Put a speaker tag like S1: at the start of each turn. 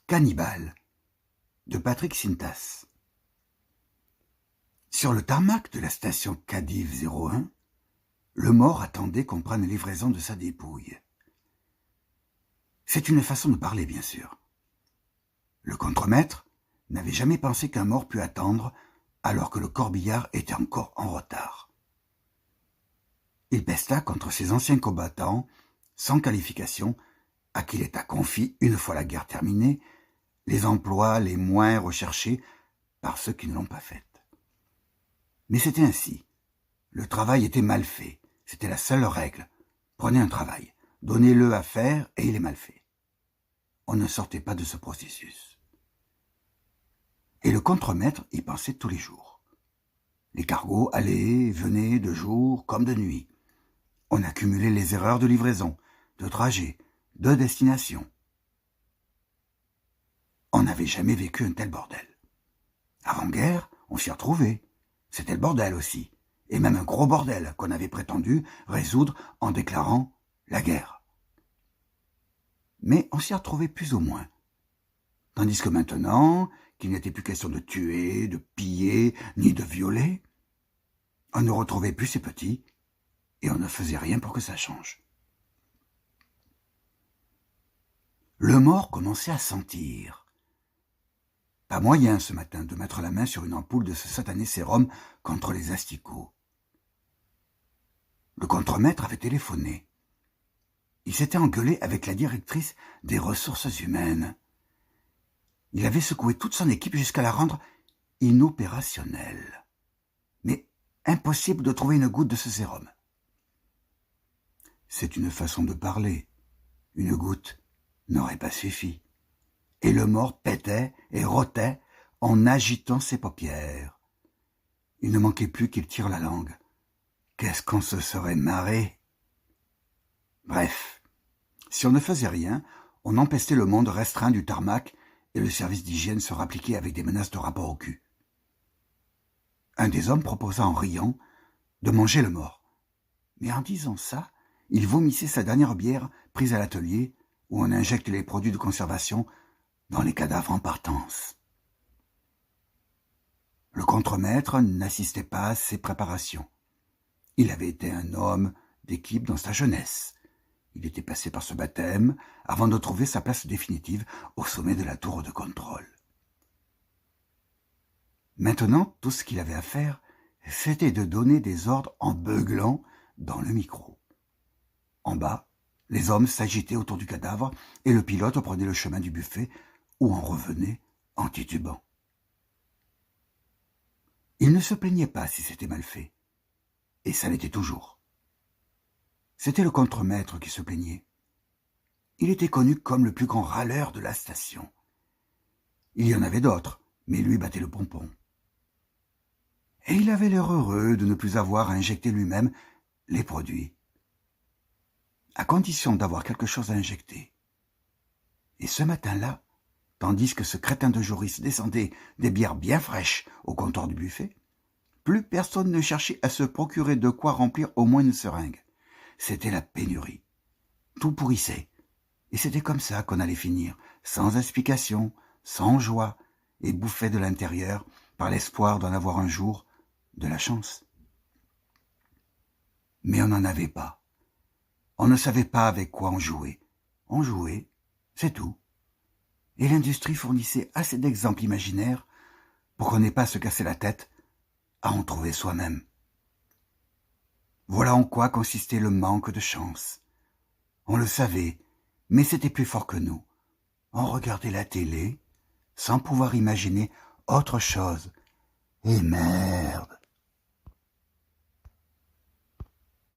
S1: Cannibale de Patrick Sintas. Sur le tarmac de la station Cadiv 01, le mort attendait qu'on prenne livraison de sa dépouille. C'est une façon de parler, bien sûr. Le contremaître n'avait jamais pensé qu'un mort pût attendre alors que le corbillard était encore en retard. Il pesta contre ses anciens combattants, sans qualification, à qui l'État confie, une fois la guerre terminée, les emplois les moins recherchés par ceux qui ne l'ont pas faite. Mais c'était ainsi. Le travail était mal fait. C'était la seule règle. Prenez un travail, donnez-le à faire et il est mal fait. On ne sortait pas de ce processus. Et le contremaître y pensait tous les jours. Les cargos allaient, venaient de jour comme de nuit. On accumulait les erreurs de livraison, de trajet, de destination. On n'avait jamais vécu un tel bordel. Avant-guerre, on s'y retrouvait. C'était le bordel aussi, et même un gros bordel qu'on avait prétendu résoudre en déclarant la guerre. Mais on s'y retrouvait plus ou moins. Tandis que maintenant, qu'il n'était plus question de tuer, de piller, ni de violer, on ne retrouvait plus ces petits, et on ne faisait rien pour que ça change. Le mort commençait à sentir. Pas moyen ce matin de mettre la main sur une ampoule de ce satané sérum contre les asticots. Le contremaître avait téléphoné. Il s'était engueulé avec la directrice des ressources humaines. Il avait secoué toute son équipe jusqu'à la rendre inopérationnelle. Mais impossible de trouver une goutte de ce sérum. C'est une façon de parler. Une goutte n'aurait pas suffi. Et le mort pétait et rotait en agitant ses paupières. Il ne manquait plus qu'il tire la langue. Qu'est-ce qu'on se serait marré? Bref, si on ne faisait rien, on empestait le monde restreint du tarmac et le service d'hygiène se rappliquait avec des menaces de rapport au cul. Un des hommes proposa en riant de manger le mort. Mais en disant ça, il vomissait sa dernière bière prise à l'atelier où on injecte les produits de conservation dans les cadavres en partance. Le contremaître n'assistait pas à ces préparations. Il avait été un homme d'équipe dans sa jeunesse. Il était passé par ce baptême avant de trouver sa place définitive au sommet de la tour de contrôle. Maintenant, tout ce qu'il avait à faire, c'était de donner des ordres en beuglant dans le micro. En bas, les hommes s'agitaient autour du cadavre et le pilote prenait le chemin du buffet où on revenait en titubant. Il ne se plaignait pas si c'était mal fait, et ça l'était toujours. C'était le contremaître qui se plaignait. Il était connu comme le plus grand râleur de la station. Il y en avait d'autres, mais lui battait le pompon. Et il avait l'air heureux de ne plus avoir à injecter lui-même les produits, à condition d'avoir quelque chose à injecter. Et ce matin-là, tandis que ce crétin de Joris descendait des bières bien fraîches au comptoir du buffet, plus personne ne cherchait à se procurer de quoi remplir au moins une seringue. C'était la pénurie. Tout pourrissait. Et c'était comme ça qu'on allait finir, sans explication, sans joie, et bouffé de l'intérieur par l'espoir d'en avoir un jour de la chance. Mais on n'en avait pas. On ne savait pas avec quoi on jouait. On jouait, c'est tout. Et l'industrie fournissait assez d'exemples imaginaires pour qu'on n'ait pas à se casser la tête à en trouver soi-même. Voilà en quoi consistait le manque de chance. On le savait, mais c'était plus fort que nous. On regardait la télé sans pouvoir imaginer autre chose. Et merde!